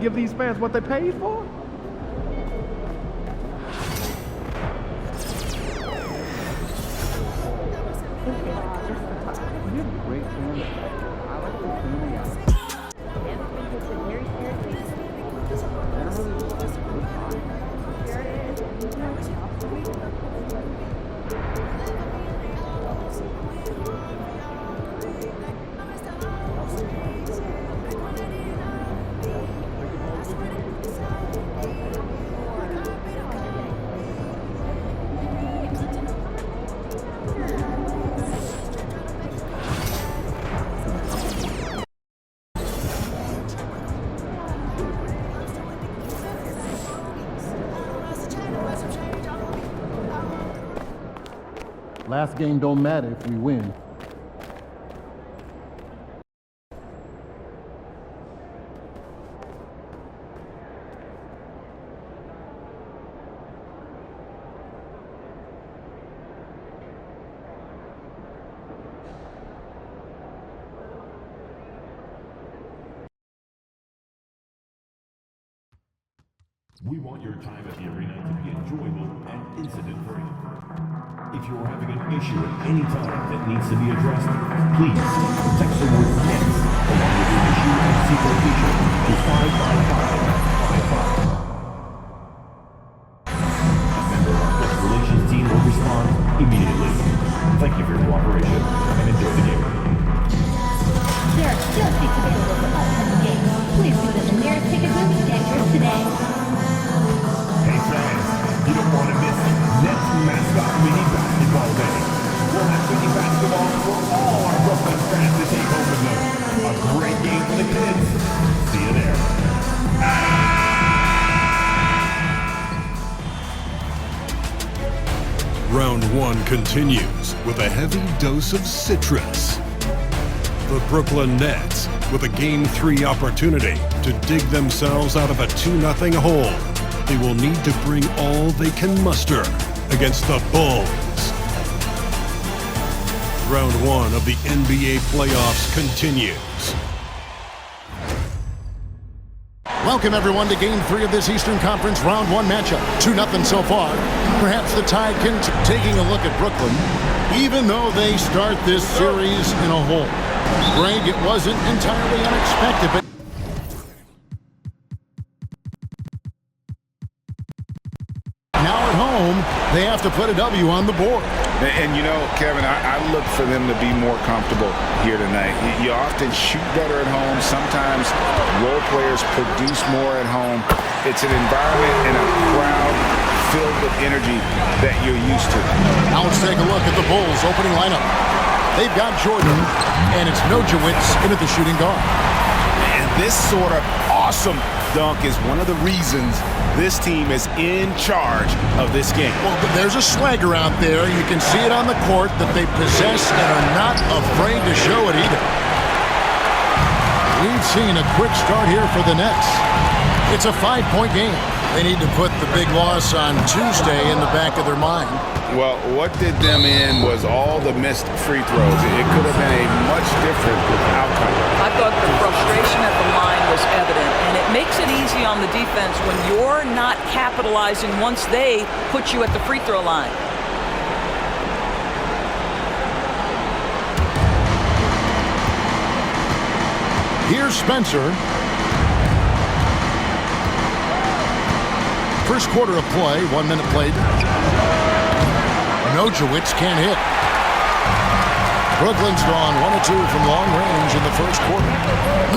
Give these fans what they paid for? You're a great fan. I like the family. Last game don't matter if we win. We want your time at the arena to be enjoyable and incident-free. If you are having an issue at any time that needs to be addressed, please text the word NETS along with your issue and seek location to 55555. A member of our guest relations team will respond immediately. Thank you for your cooperation and enjoy the game. There are still seats available for upcoming games. Please visit the nearest ticket booth to get yours today. Hey fans, you don't want to miss Nets Mascot Mini Basketball Day. We'll have mini basketball for all our Brooklyn fans to take home with them. A great game for the kids. See you there. Round one continues with a heavy dose of citrus. The Brooklyn Nets with a Game 3 opportunity to dig themselves out of a 2-0 hole. They will need to bring all they can muster against the Bulls. Round one of the NBA playoffs continues. Welcome, everyone, to Game 3 of this Eastern Conference Round 1 matchup. 2-0 so far. Perhaps the Tide can taking a look at Brooklyn, even though they start this series in a hole. Greg, it wasn't entirely unexpected, but now at home, they have to put a W on the board. And you know, Kevin, I look for them to be more comfortable here tonight. You often shoot better at home. Sometimes role players produce more at home. It's an environment and a crowd filled with energy that you're used to. Now let's take a look at the Bulls' opening lineup. They've got Jordan, and it's Nojewicz into the shooting guard. And this sort of awesome dunk is one of the reasons this team is in charge of this game. Well, but there's a swagger out there. You can see it on the court that they possess and are not afraid to show it either. We've seen a quick start here for the Nets. It's a 5-point game. They need to put the big loss on Tuesday in the back of their mind. Well, what did them in was all the missed free throws. It could have been a much different outcome. I thought the frustration at the line was evident, and it makes it easy on the defense when you're not capitalizing once they put you at the free throw line. Here's Spencer. First quarter of play, 1 minute played. Nojewicz can't hit. Brooklyn's gone 1 of 2 from long range in the first quarter.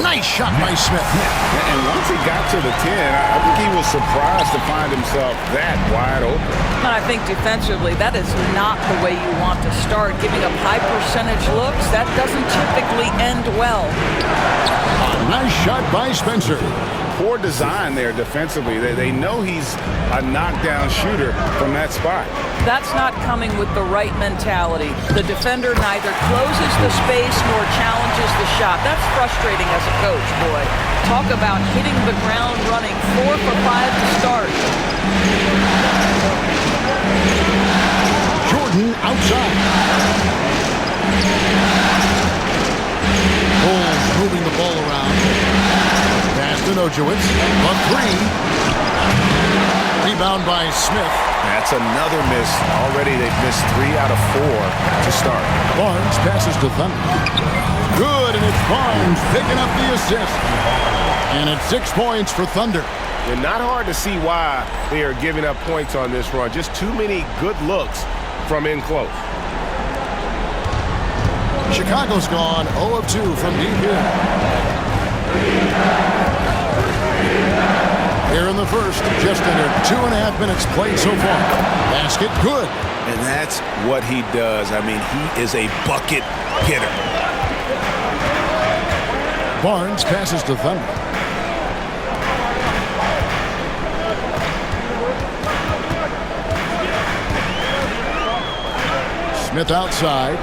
Nice shot by Smith. And once he got to the 10, I think he was surprised to find himself that wide open. And I think defensively, that is not the way you want to start. Giving up high percentage looks, that doesn't typically end well. Nice shot by Spencer. Poor design there defensively. They know he's a knockdown shooter from that spot. That's not coming with the right mentality. The defender neither closes the space nor challenges the shot. That's frustrating as a coach, boy. Talk about hitting the ground running. 4 for 5 to start. Jordan outside. Bulls moving the ball around. Pass to to Nojewicz. A three. Rebound by Smith. That's another miss. Already they've missed 3 out of 4 to start. Barnes passes to Thunder. Good, and it's Barnes picking up the assist. And it's 6 points for Thunder. And not hard to see why they are giving up points on this run. Just too many good looks from in close. Chicago's gone 0 of 2 from deep here. Here in the first, just under 2.5 minutes played so far. Basket good. And that's what he does. I mean, he is a bucket getter. Barnes passes to Thunder. Smith outside.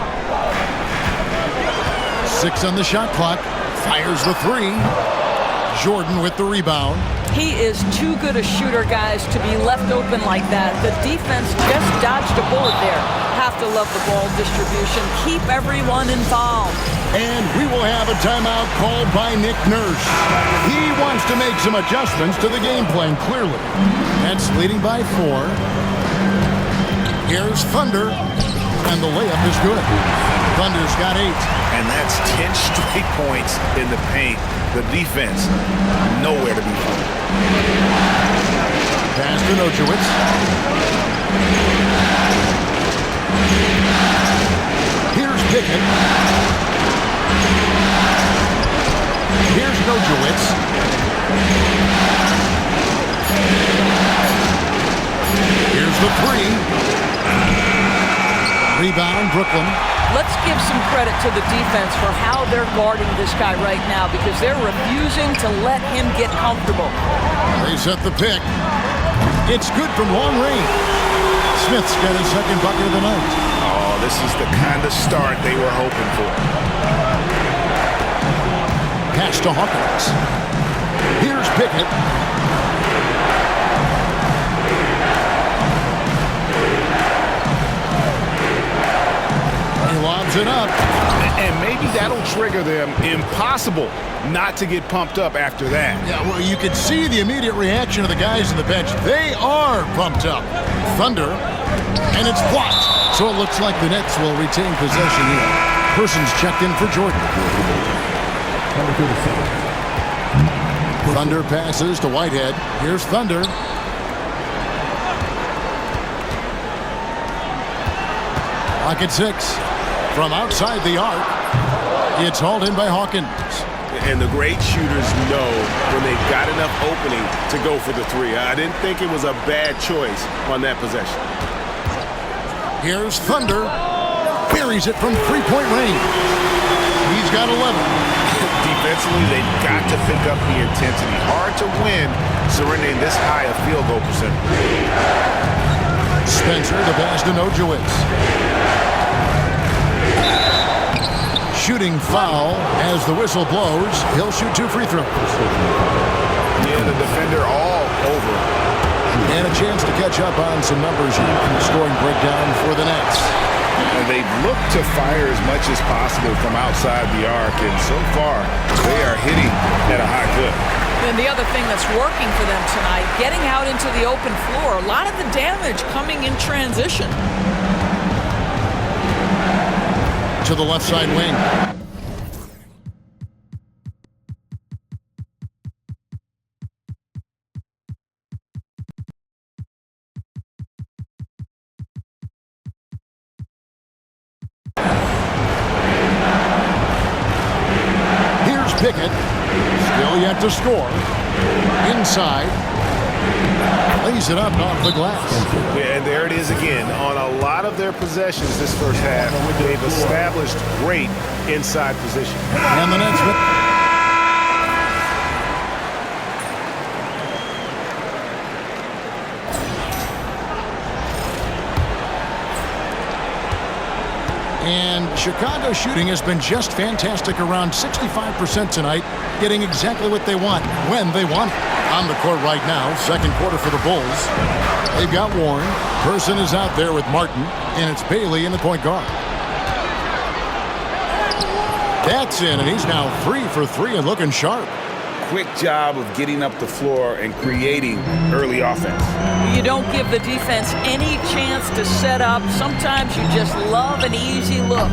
6 on the shot clock. Fires the 3. Jordan with the rebound. He is too good a shooter, guys, to be left open like that. The defense just dodged a bullet there. Have to love the ball distribution. Keep everyone involved. And we will have a timeout called by Nick Nurse. He wants to make some adjustments to the game plan, clearly. Nets leading by 4. Here's Thunder. And the layup is good. Thunder's got 8. And that's 10 straight points in the paint. The defense, nowhere to be found. Pass to Nojewicz. Here's Pickett. Here's Nojewicz. Here's the 3. Rebound, Brooklyn. Let's give some credit to the defense for how they're guarding this guy right now because they're refusing to let him get comfortable. They set the pick. It's good from long range. Smith's got his second bucket of the night. Oh, this is the kind of start they were hoping for. Pass to Hawkins. Here's Pickett. Lobs it up. And maybe that'll trigger them. Impossible not to get pumped up after that. Yeah, well, you can see the immediate reaction of the guys on the bench. They are pumped up. Thunder, and it's blocked. So it looks like the Nets will retain possession here. Person's checked in for Jordan. Thunder passes to Whitehead. Here's Thunder. Pocket 6. From outside the arc, it's hauled in by Hawkins. And the great shooters know when they've got enough opening to go for the 3. I didn't think it was a bad choice on that possession. Here's Thunder. Buries it from 3-point range. He's got 11. Defensively, they've got to pick up the intensity. Hard to win surrendering this high a field goal percentage. Spencer, the pass to Nojewicz. Shooting foul as the whistle blows. He'll shoot 2 free throws. Yeah, the defender all over. And a chance to catch up on some numbers here in the scoring breakdown for the Nets. And they've looked to fire as much as possible from outside the arc, and so far they are hitting at a high clip. And the other thing that's working for them tonight, getting out into the open floor. A lot of the damage coming in transition. To the left side wing. Here's Pickett. Still yet to score. Inside. Lays it up off the glass. Yeah, and there it is again. On a lot of their possessions this first half, they've established great inside position. And the Nets. And Chicago shooting has been just fantastic, around 65% tonight, getting exactly what they want when they want it. On the court right now, second quarter for the Bulls. They've got Warren. Person is out there with Martin, and it's Bailey in the point guard. That's in, and he's now 3 for 3 and looking sharp. quick job of getting up the floor and creating early offense. You don't give the defense any chance to set up. Sometimes you just love an easy look.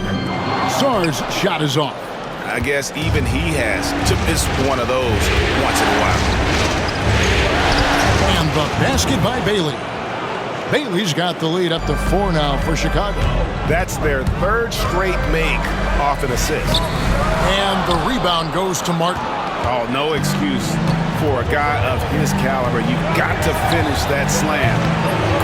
Sarr's shot is off. I guess even he has to miss one of those once in a while. And the basket by Bailey. Bailey's got the lead up to 4 now for Chicago. That's their third straight make off an assist. And the rebound goes to Martin. Oh, no excuse for a guy of his caliber. You've got to finish that slam.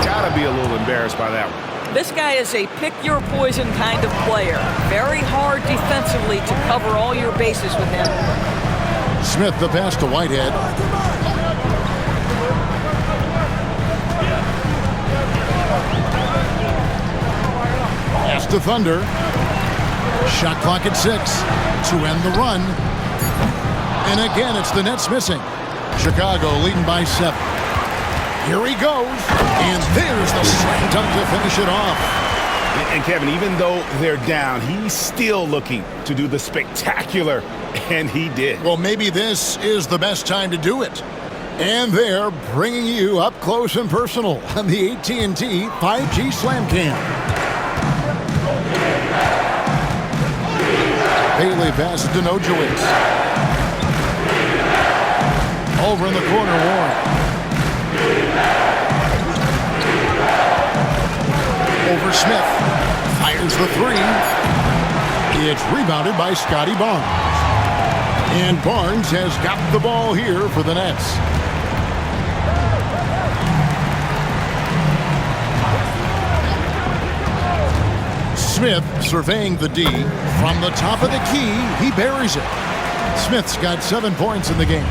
Got to be a little embarrassed by that one. This guy is a pick-your-poison kind of player. Very hard defensively to cover all your bases with him. Smith the pass to Whitehead. Pass to Thunder. Shot clock at 6 to end the run. And again, it's the Nets missing. Chicago leading by 7. Here he goes, and there's the slam dunk to finish it off. And Kevin, even though they're down, he's still looking to do the spectacular, and he did. Well, maybe this is the best time to do it. And they're bringing you up close and personal on the AT&T 5G Slam Cam. Bailey passes to Nojewicz. Over in the corner, Warren. Over Smith. Fires the 3. It's rebounded by Scotty Barnes. And Barnes has got the ball here for the Nets. Smith surveying the D. From the top of the key, he buries it. Smith's got 7 points in the game.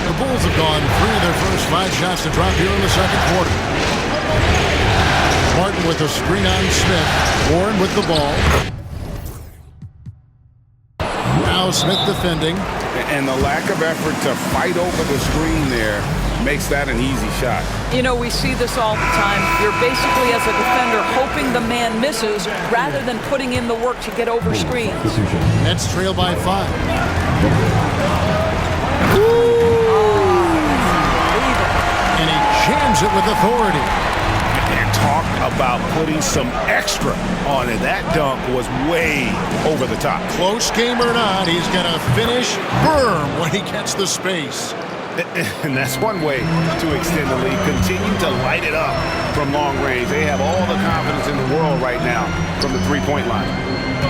The Bulls have gone 3 of their first 5 shots to drop here in the second quarter. Martin with a screen on Smith. Warren with the ball. Now Smith defending. And the lack of effort to fight over the screen there makes that an easy shot. You know, we see this all the time. You're basically, as a defender, hoping the man misses rather than putting in the work to get over screens. Nets trail by 5. And he jams it with authority. And talk about putting some extra on it. That dunk was way over the top. Close game or not, he's going to finish firm when he gets the space. And that's one way to extend the lead. Continue to light it up from long range. They have all the confidence in the world right now from the three-point line.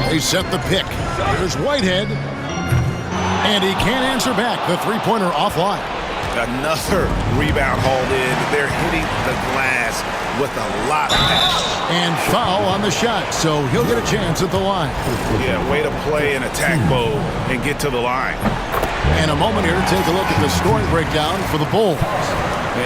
They set the pick. Here's Whitehead. And he can't answer back. The three-pointer offline. Another rebound hauled in. They're hitting the glass with a lot of passion. And foul on the shot, so he'll get a chance at the line. Yeah, way to play an attack mode and get to the line. And a moment here to take a look at the scoring breakdown for the Bulls.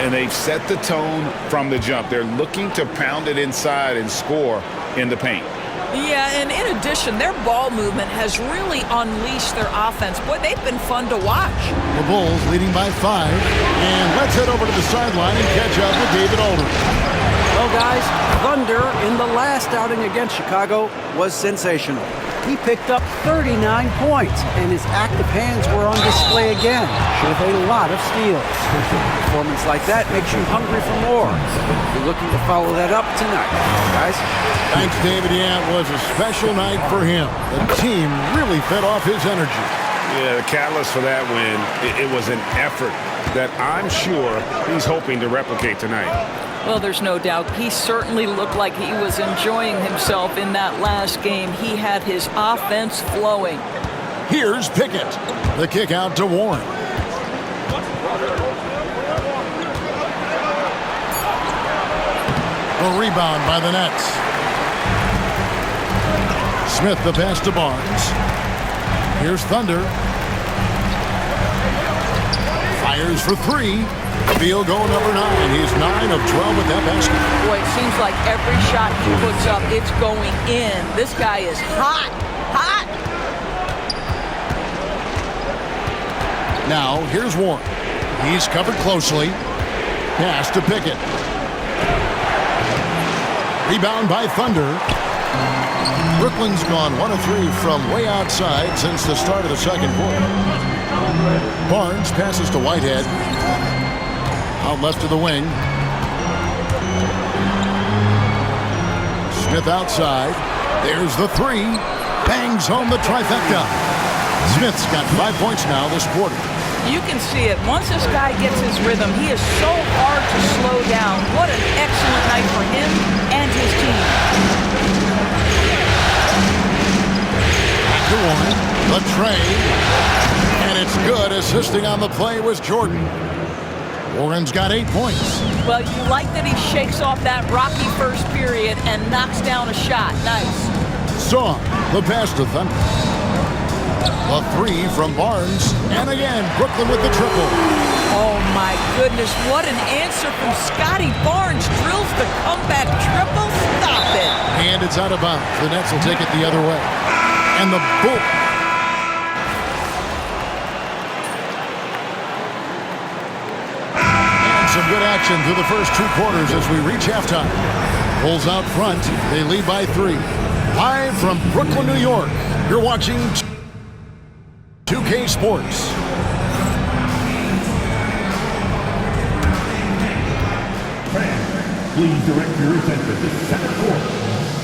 And they've set the tone from the jump. They're looking to pound it inside and score in the paint. Yeah, and in addition, their ball movement has really unleashed their offense. Boy, they've been fun to watch. The Bulls leading by 5. And let's head over to the sideline and catch up with David Aldridge. Well, guys, Thunder in the last outing against Chicago was sensational. He picked up 39 points, and his active hands were on display again, with a lot of steals. A performance like that makes you hungry for more. You're looking to follow that up tonight, guys. Thanks, David. Yeah, it was a special night for him. The team really fed off his energy. Yeah, the catalyst for that win, it was an effort that I'm sure he's hoping to replicate tonight. Well, there's no doubt. He certainly looked like he was enjoying himself in that last game. He had his offense flowing. Here's Pickett. The kick out to Warren. A rebound by the Nets. Smith the pass to Barnes. Here's Thunder. Fires for 3. Field goal number 9. He's 9 of 12 with that basket. Boy, it seems like every shot he puts up, it's going in. This guy is hot, hot. Now, here's Warren. He's covered closely. Pass to Pickett. Rebound by Thunder. Brooklyn's gone 1 of 3 from way outside since the start of the second quarter. Barnes passes to Whitehead. Out left to the wing. Smith outside. There's the three. Bangs home the trifecta. Smith's got 5 points now this quarter. You can see it. Once this guy gets his rhythm, he is so hard to slow down. What an excellent night for him and his team. To Warren, the trade, and it's good. Assisting on the play was Jordan. Warren's got 8 points. Well, you like that he shakes off that rocky first period and knocks down a shot. Nice. Saw the pass to Thunder. A three from Barnes, and again, Brooklyn with the triple. Oh my goodness, what an answer from Scotty Barnes. Drills the comeback triple. Stop it. And it's out of bounds. The Nets will take it the other way. And the Bull. And some good action through the first 2 quarters as we reach halftime. Bulls out front. They lead by 3. Live from Brooklyn, New York. You're watching 2K Sports. Fans, please direct your attention to center court.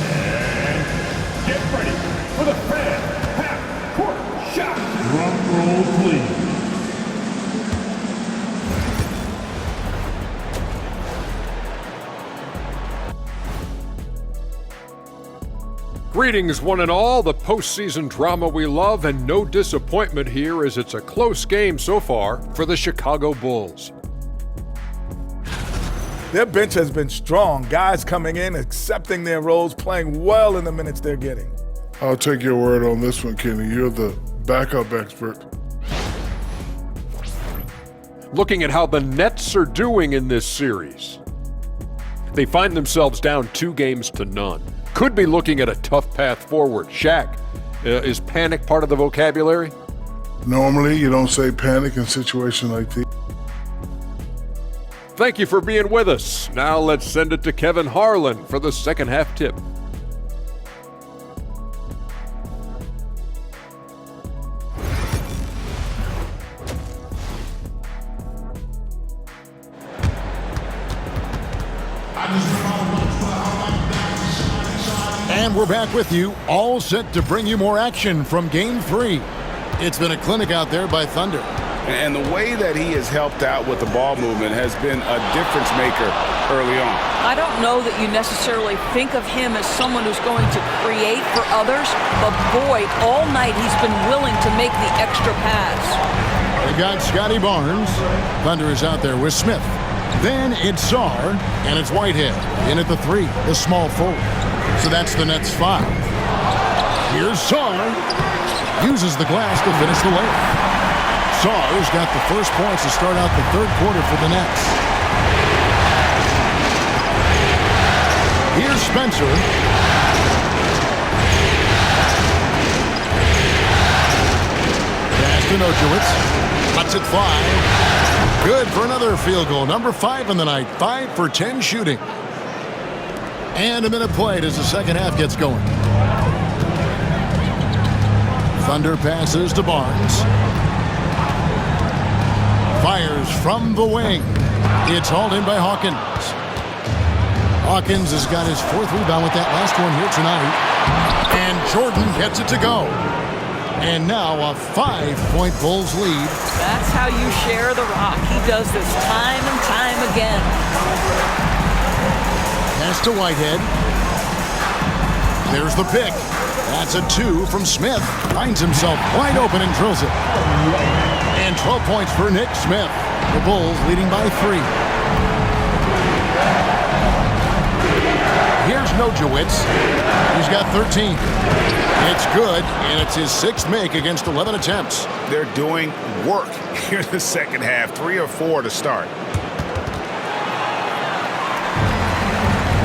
And get ready for the fan half-court shot. Drum roll, please. Greetings, one and all. The postseason drama we love, and no disappointment here as it's a close game so far for the Chicago Bulls. Their bench has been strong. Guys coming in, accepting their roles, playing well in the minutes they're getting. I'll take your word on this one, Kenny. You're the backup expert. Looking at how the Nets are doing in this series, they find themselves down 2 games to none. Could be looking at a tough path forward. Shaq, is panic part of the vocabulary? Normally, you don't say panic in situations like these. Thank you for being with us. Now let's send it to Kevin Harlan for the second half tip. And we're back with you, all set to bring you more action from Game 3. It's been a clinic out there by Thunder. And the way that he has helped out with the ball movement has been a difference maker early on. I don't know that you necessarily think of him as someone who's going to create for others, but boy, all night he's been willing to make the extra pass. They got Scotty Barnes. Thunder is out there with Smith. Then it's Sarr, and it's Whitehead. In at the 3, the small forward. So that's the Nets 5. Here's Sarr. Uses the glass to finish the layup. Sarr's got the first points to start out the 3rd quarter for the Nets. Here's Spencer. Pass to Nociewicz. Lets it fly. Good for another field goal. Number 5 in the night. 5 for 10 shooting. And a minute played as the second half gets going. Thunder passes to Barnes. Fires from the wing. It's hauled in by Hawkins. Hawkins has got his 4th rebound with that last one here tonight. And Jordan gets it to go. And now a 5-point Bulls lead. That's how you share the rock. He does this time and time again. Pass to Whitehead. There's the pick. That's a 2 from Smith. Finds himself wide open and drills it. And 12 points for Nick Smith. The Bulls leading by 3. Here's Nociewicz. He's got 13. It's good, and it's his 6th make against 11 attempts. They're doing work here in the second half. 3 or 4 to start.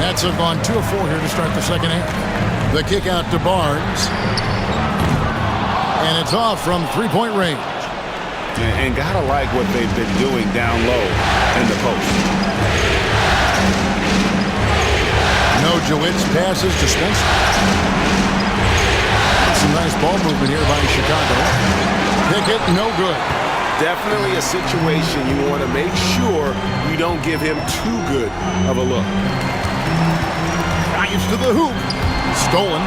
Nets have gone 2 of 4 here to start the second half. The kick out to Barnes. And it's off from 3-point range. And gotta like what they've been doing down low in the post. Nociewicz passes to Spencer. Some nice ball movement here by Chicago. Pickett, no good. definitely a situation you want to make sure you don't give him too good of a look. Drives to the hoop. Stolen.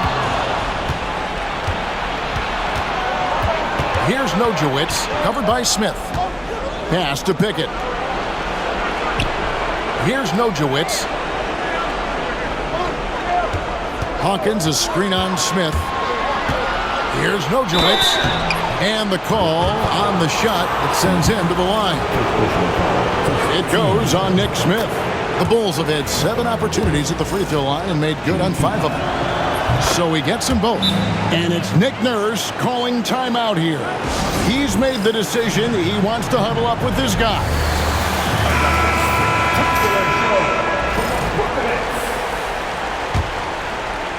Here's Nojewicz, covered by Smith. Pass to Pickett. Here's Nojewicz. Hawkins, a screen on Smith. Here's Nojewicz. And the call on the shot that sends him to the line. It goes on Nick Smith. The Bulls have had 7 opportunities at the free throw line and made good on 5 of them. So he gets them both. And it's Nick Nurse calling timeout here. He's made the decision. He wants to huddle up with this guy.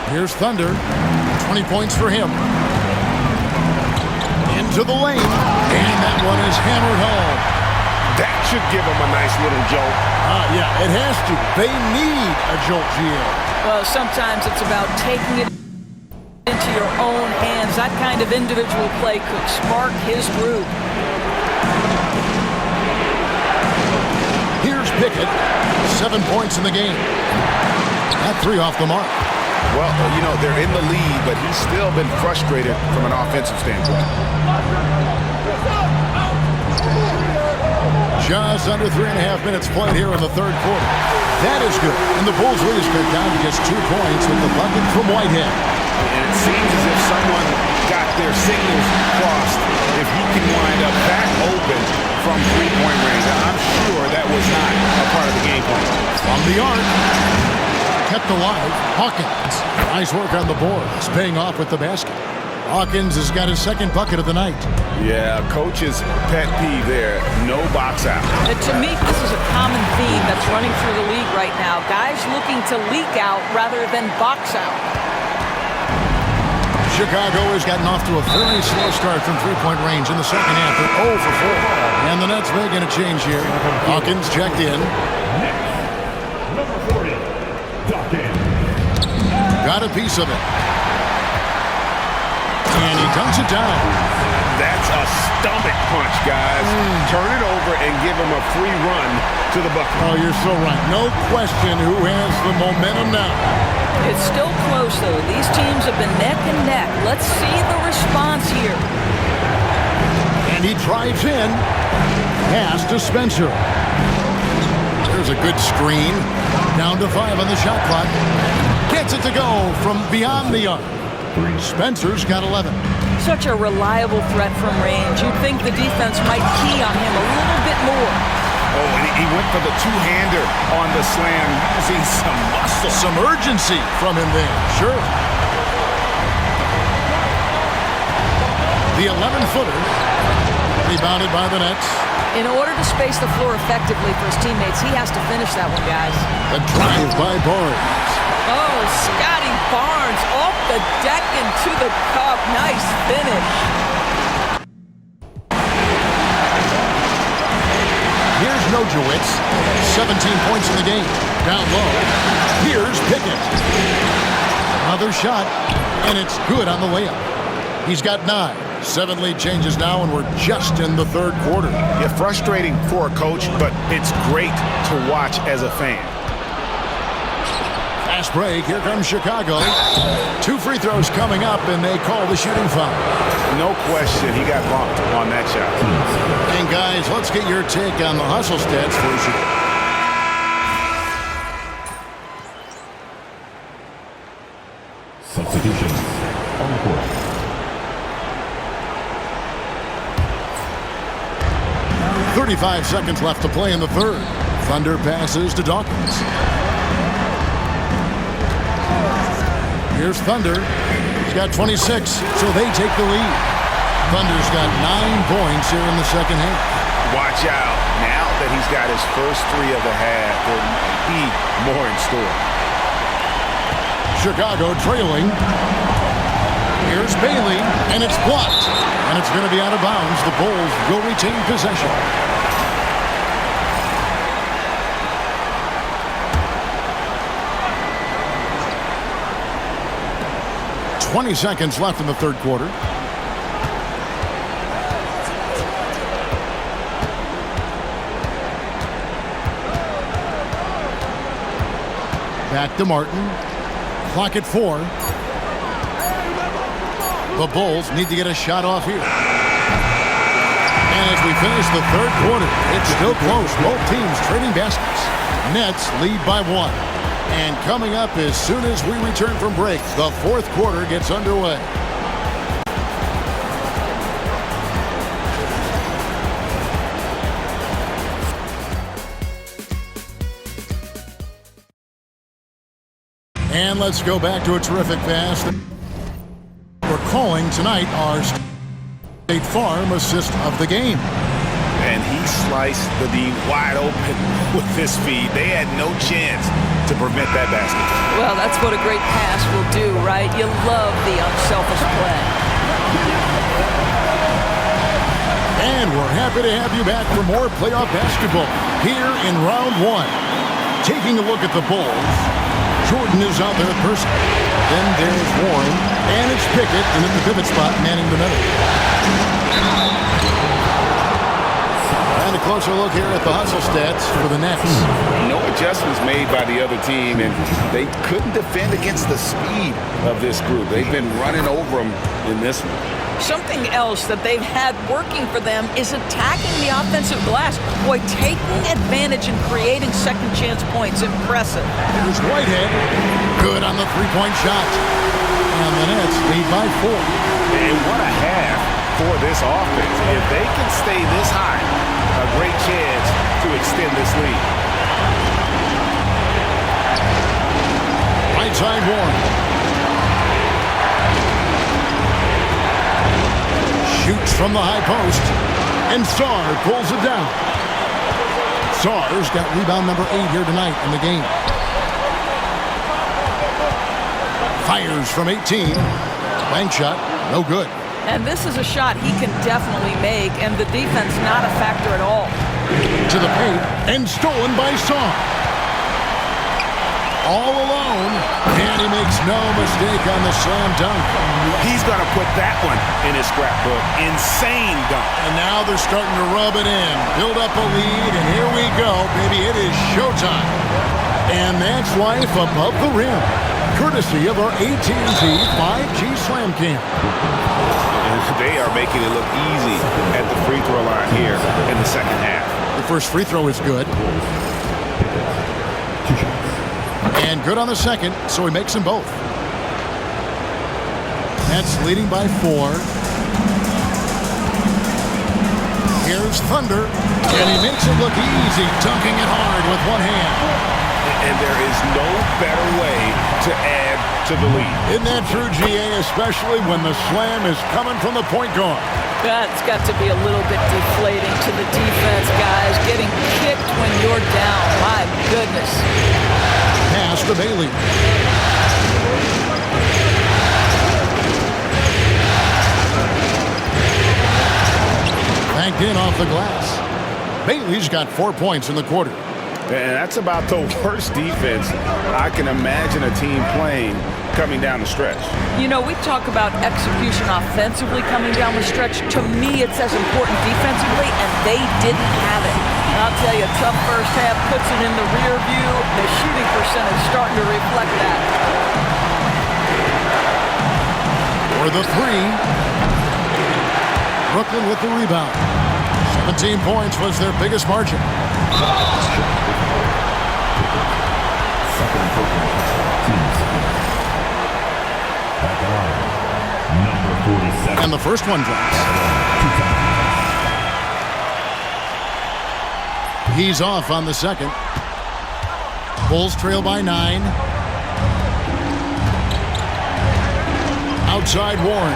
Here's Thunder. 20 points for him. Into the lane. And that one is hammered home. That should give him a nice little jolt. Yeah, it has to. They need a jolt here. Well, sometimes it's about taking it into your own hands. That kind of individual play could spark his group. Here's Pickett. 7 points in the game. That 3 off the mark. Well, you know, they're in the lead, but he's still been frustrated from an offensive standpoint. Just under 3.5 minutes played here in the third quarter. That is good. And the Bulls lead is cut down to just 2 points with the bucket from Whitehead. And it seems as if someone got their signals crossed. If he can wind up back open from three-point range, I'm sure that was not a part of the game plan. From the arc. Kept alive. Hawkins. Nice work on the boards. Paying off with the basket. Hawkins has got his 2nd bucket of the night. Yeah, coach's pet peeve there. No box out. And to me, this is a common theme that's running through the league right now. Guys looking to leak out rather than box out. Chicago has gotten off to a very slow start from three-point range in the second half. They're 0 for 4. And the Nets making a change here. Hawkins checked in. Number 40, Dawkins. Got a piece of it. And he dunks it down. That's a stomach punch, guys. Turn it over and give him a free run to the bucket. Oh, you're so right. No question who has the momentum now. It's still close, though. These teams have been neck and neck. Let's see the response here. And he drives in. Pass to Spencer. There's a good screen. Down to 5 on the shot clock. Gets it to go from beyond the arc. Spencer's got 11. Such a reliable threat from range. You'd think the defense might key on him a little bit more. Oh, and he went for the two-hander on the slam, using some muscle. Some urgency from him there, sure. The 11-footer, rebounded by the Nets. In order to space the floor effectively for his teammates, he has to finish that one, guys. The drive by Barnes. Oh, Scotty Barnes off the deck into the cup. Nice finish. Here's Nojewicz. 17 points in the game. Down low. Here's Pickett. Another shot, and it's good on the layup. He's got 9. 7 lead changes now, and we're just in the third quarter. Yeah, frustrating for a coach, but it's great to watch as a fan. Fast break. Here comes Chicago. 2 free throws coming up, and they call the shooting foul. No question, he got bumped on that shot. And guys, let's get your take on the hustle stats for Chicago. Substitutions on the court. .35 seconds left to play in the third. Thunder passes to Dawkins. Here's Thunder. He's got 26, so they take the lead. Thunder's got 9 points here in the second half. Watch out. Now that he's got his first 3 of the half, there might be more in store. Chicago trailing. Here's Bailey, and it's blocked. And it's going to be out of bounds. The Bulls will retain possession. .20 seconds left in the third quarter. Back to Martin. Clock at 4. The Bulls need to get a shot off here. And as we finish the third quarter, it's still close. Both teams trading baskets. Nets lead by 1. And coming up as soon as we return from break, the fourth quarter gets underway. And let's go back to a terrific pass. We're calling tonight our State Farm assist of the game. And he sliced the D wide open with his speed. They had no chance to prevent that basket. Well, that's what a great pass will do, right? You love the unselfish play. And we're happy to have you back for more playoff basketball here in round 1. Taking a look at the Bulls. Jordan is out there at person. Then there's Warren, and it's Pickett, and in the pivot spot, manning the middle. And a closer look here at the hustle stats for the Nets. No adjustments made by the other team, and they couldn't defend against the speed of this group. They've been running over them in this one. Something else that they've had working for them is attacking the offensive glass. Boy, taking advantage and creating second chance points. Impressive. Here's Whitehead. Good on the three-point shot. And the Nets lead by 4. And what a half for this offense. If they can stay this high, a great chance to extend this lead. Right side Warren. Shoots from the high post, and Sarr pulls it down. Sarr's got rebound number 8 here tonight in the game. Fires from 18. Bank shot, no good. And this is a shot he can definitely make, and the defense not a factor at all. To the paint, and stolen by Sarr. All alone, and he makes no mistake on the slam dunk. He's going to put that one in his scrapbook. Insane dunk. And now they're starting to rub it in, build up a lead, and here we go, baby. It is showtime. And that's life above the rim, courtesy of our AT&T 5G Slam Cam. They are making it look easy at the free throw line here in the second half. The first free throw is good. And good on the second, so he makes them both. Nets leading by 4. Here's Thunder, and he makes it look easy, dunking it hard with one hand. And there is no better way to add to the lead. Isn't that true, GA, especially when the slam is coming from the point guard? That's got to be a little bit deflating to the defense, guys. Getting kicked when you're down. My goodness. Pass to Bailey. Banked in off the glass. Bailey's got 4 points in the quarter. And that's about the worst defense I can imagine a team playing coming down the stretch. You know, we talk about execution offensively coming down the stretch. To me, it's as important defensively, and they didn't have it. And I'll tell you, a tough first half puts it in the rear view. The shooting percentage starting to reflect that. For the 3. Brooklyn with the rebound. 17 points was their biggest margin. And the first one drops. He's off on the second. Bulls trail by 9. Outside Warren.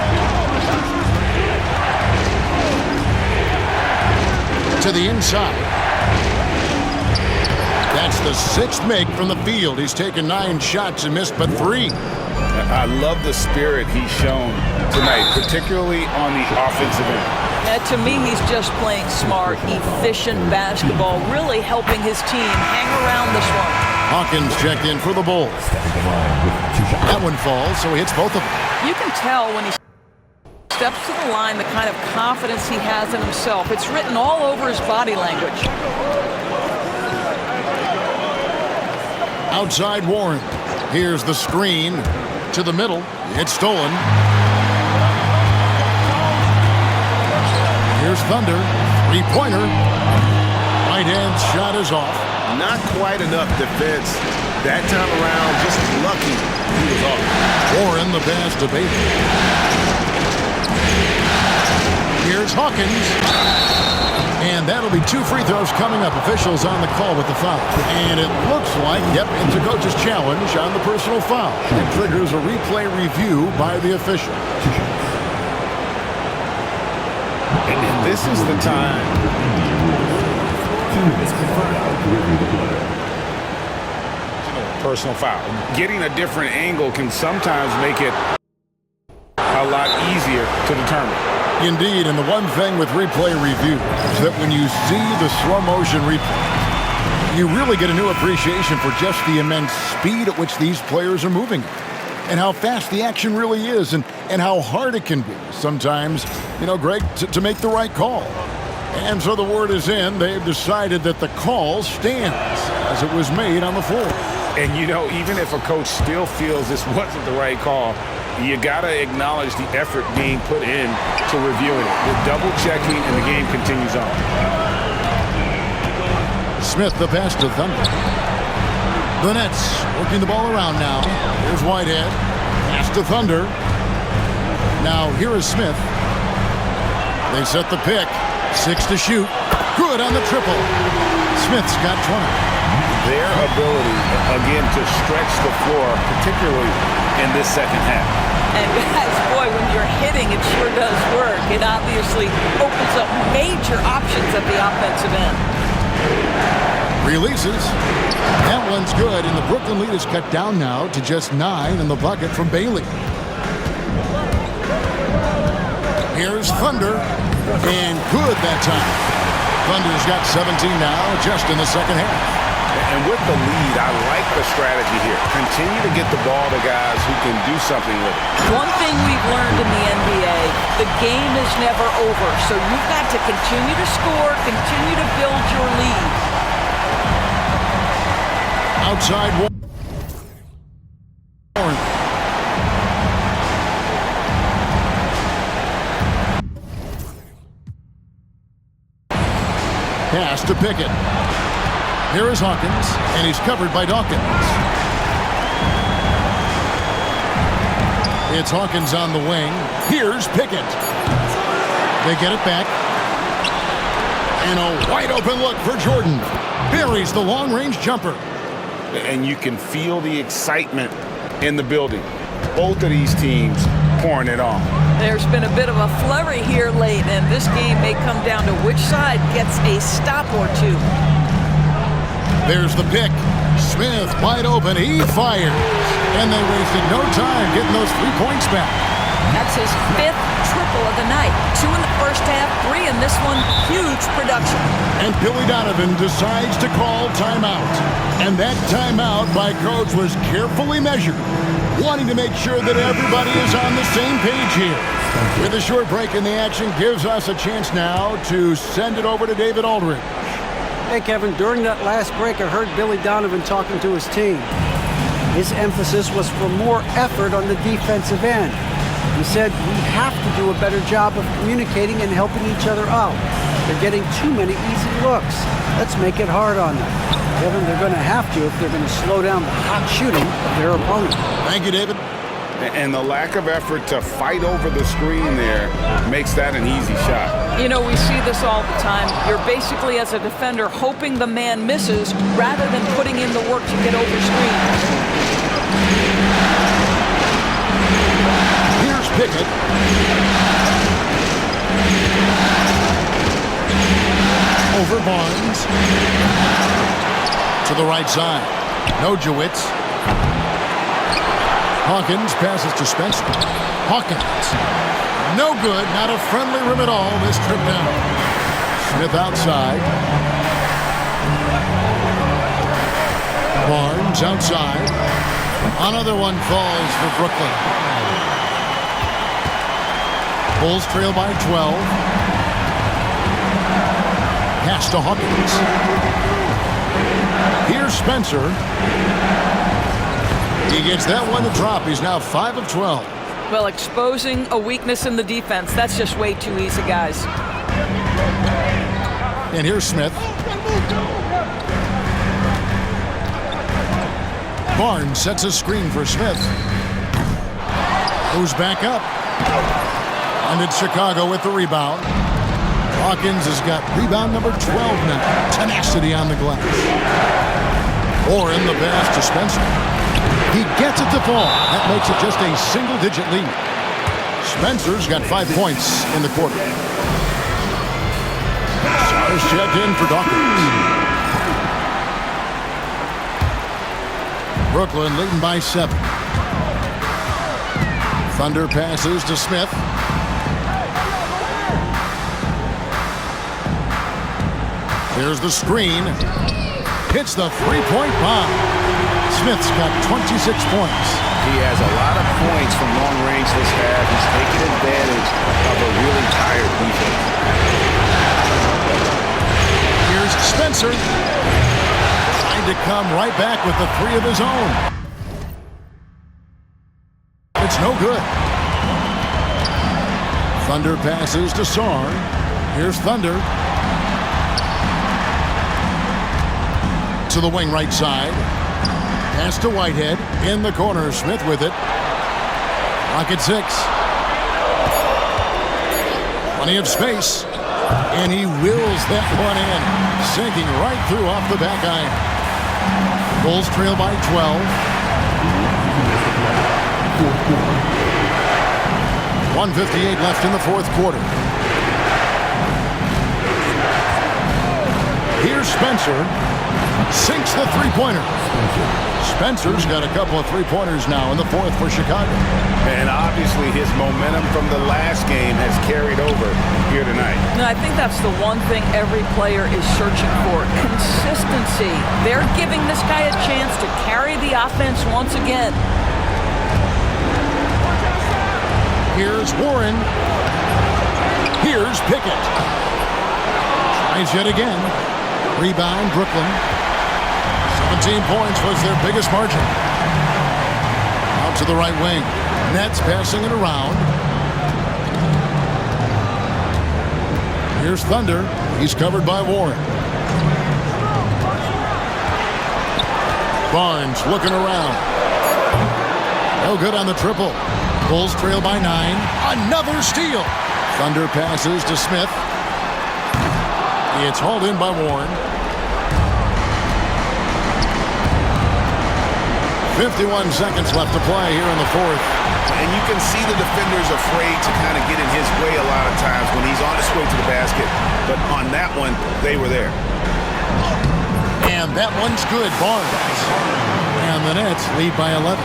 To the inside. That's the 6th make from the field. He's taken 9 shots and missed but 3. I love the spirit he's shown tonight, particularly on the offensive end. To me, he's just playing smart, efficient basketball, really helping his team hang around this one. Hawkins checked in for the Bulls. That one falls, so he hits both of them. You can tell when he steps to the line the kind of confidence he has in himself. It's written all over his body language. Outside Warren. Here's the screen to the middle. It's stolen. Here's Thunder. Three-pointer. Right-hand shot is off. Not quite enough defense that time around. Just lucky he was off. Warren the pass to Bailey. Here's Hawkins. And that'll be 2 free throws coming up. Officials on the call with the foul. And it looks like, it's a coach's challenge on the personal foul. It triggers a replay review by the official. And this is the time. Personal foul. Getting a different angle can sometimes make it a lot easier to determine. Indeed, and the one thing with replay review is that when you see the slow motion replay, you really get a new appreciation for just the immense speed at which these players are moving and how fast the action really is and how hard it can be sometimes, Greg, to make the right call. And so the word is in. They've decided that the call stands as it was made on the floor. And, even if a coach still feels this wasn't the right call, you got to acknowledge the effort being put in to reviewing it. The double-checking, and the game continues on. Smith, the pass to Thunder. The Nets working the ball around now. Here's Whitehead. Pass to Thunder. Now, here is Smith. They set the pick. 6 to shoot. Good on the triple. Smith's got 20. Their ability, again, to stretch the floor, particularly in this second half. And guys, boy, when you're hitting, it sure does work. It obviously opens up major options at the offensive end. Releases. That one's good, and the Brooklyn lead is cut down now to just 9 in the bucket from Bailey. Here's Thunder, and good that time. Thunder's got 17 now, just in the second half. And with the lead, I like the strategy here. Continue to get the ball to guys who can do something with it. One thing we've learned in the NBA, the game is never over. So you've got to continue to score, continue to build your lead. Outside Warren. Pass to Pickett. Here is Hawkins, and he's covered by Dawkins. It's Hawkins on the wing. Here's Pickett. They get it back. And a wide open look for Jordan. Buries the long-range jumper. And you can feel the excitement in the building. Both of these teams pouring it on. There's been a bit of a flurry here late, and this game may come down to which side gets a stop or two. There's the pick. Smith wide open. He fires. And they wasted no time getting those 3 points back. That's his 5th triple of the night. 2 in the first half, 3 in this one. Huge production. And Billy Donovan decides to call timeout. And that timeout by Coach was carefully measured, wanting to make sure that everybody is on the same page here. With a short break in the action, gives us a chance now to send it over to David Aldridge. Hey, Kevin, during that last break, I heard Billy Donovan talking to his team. His emphasis was for more effort on the defensive end. He said, we have to do a better job of communicating and helping each other out. They're getting too many easy looks. Let's make it hard on them. Kevin, they're going to have to if they're going to slow down the hot shooting of their opponent. Thank you, David. And the lack of effort to fight over the screen there makes that an easy shot. We see this all the time. You're basically, as a defender, hoping the man misses rather than putting in the work to get over screens. Here's Pickett. Over Barnes. To the right side. Nojewicz. Hawkins passes to Spencer. Hawkins. No good. Not a friendly rim at all this trip down. Smith outside. Barnes outside. Another one falls for Brooklyn. Bulls trail by 12. Pass to Hawkins. Here's Spencer. He gets that one to drop. He's now 5 of 12. Well, exposing a weakness in the defense, that's just way too easy, guys. And here's Smith. Barnes sets a screen for Smith. Moves back up. And it's Chicago with the rebound. Hawkins has got rebound number 12 now. Tenacity on the glass. Warren the pass to Spencer. He gets it to fall. That makes it just a single-digit lead. Spencer's got 5 points in the quarter. Stars checked in for Dawkins. Brooklyn leading by 7. Thunder passes to Smith. Here's the screen. Hits the three-point bomb. Smith's got 26 points. He has a lot of points from long range this half. He's taking advantage of a really tired defense. Here's Spencer. Trying to come right back with the 3 of his own. It's no good. Thunder passes to Sarr. Here's Thunder. To the wing right side. Pass to Whitehead. In the corner, Smith with it. Clock at 6. Plenty of space. And he wills that one in. Sinking right through off the back iron. Bulls trail by 12. 1:58 left in the fourth quarter. Here's Spencer. Sinks the three-pointer. Spencer's got a couple of three-pointers now in the fourth for Chicago. And obviously his momentum from the last game has carried over here tonight. And I think that's the one thing every player is searching for. Consistency. They're giving this guy a chance to carry the offense once again. Here's Warren. Here's Pickett. Tries yet again. Rebound, Brooklyn. 17 points was their biggest margin. Out to the right wing. Nets passing it around. Here's Thunder. He's covered by Warren. Barnes looking around. No good on the triple. Bulls trail by 9. Another steal. Thunder passes to Smith. It's hauled in by Warren. 51 seconds left to play here in the fourth. And you can see the defender's afraid to kind of get in his way a lot of times when he's on his way to the basket. But on that one, they were there. And that one's good, Barnes. And the Nets lead by 11.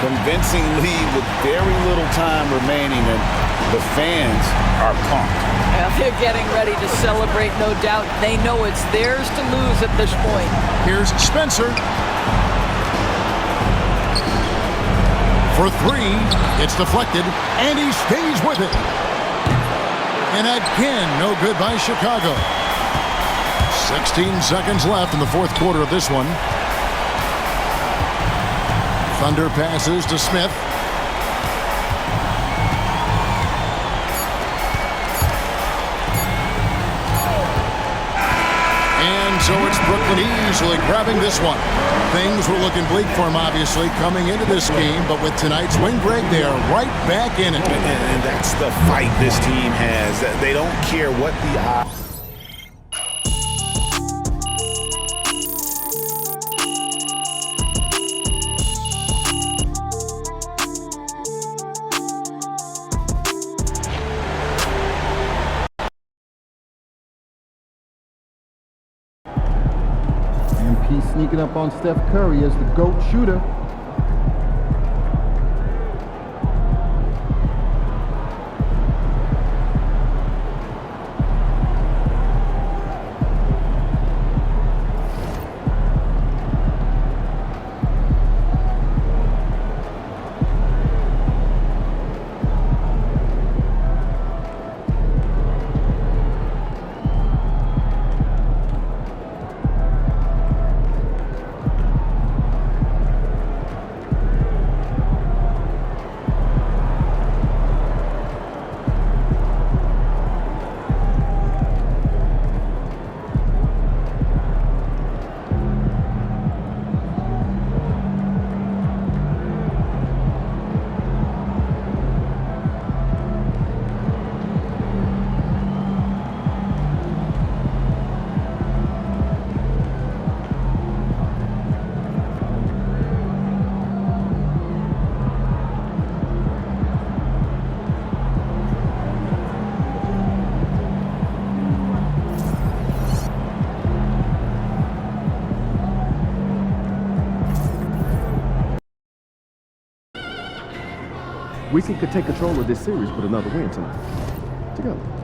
Convincing lead with very little time remaining, and the fans are pumped. Well, they're getting ready to celebrate, no doubt. They know it's theirs to lose at this point. Here's Spencer. For 3, it's deflected, and he stays with it. And again, no good by Chicago. 16 seconds left in the fourth quarter of this one. Thunder passes to Smith. And so it's Brooklyn easily grabbing this one. Things were looking bleak for him, obviously, coming into this game. But with tonight's win, Greg, they are right back in it. And that's the fight this team has. They don't care what the odds. MP sneaking up on Steph Curry as the GOAT shooter. We could take control of this series with another win tonight. Together.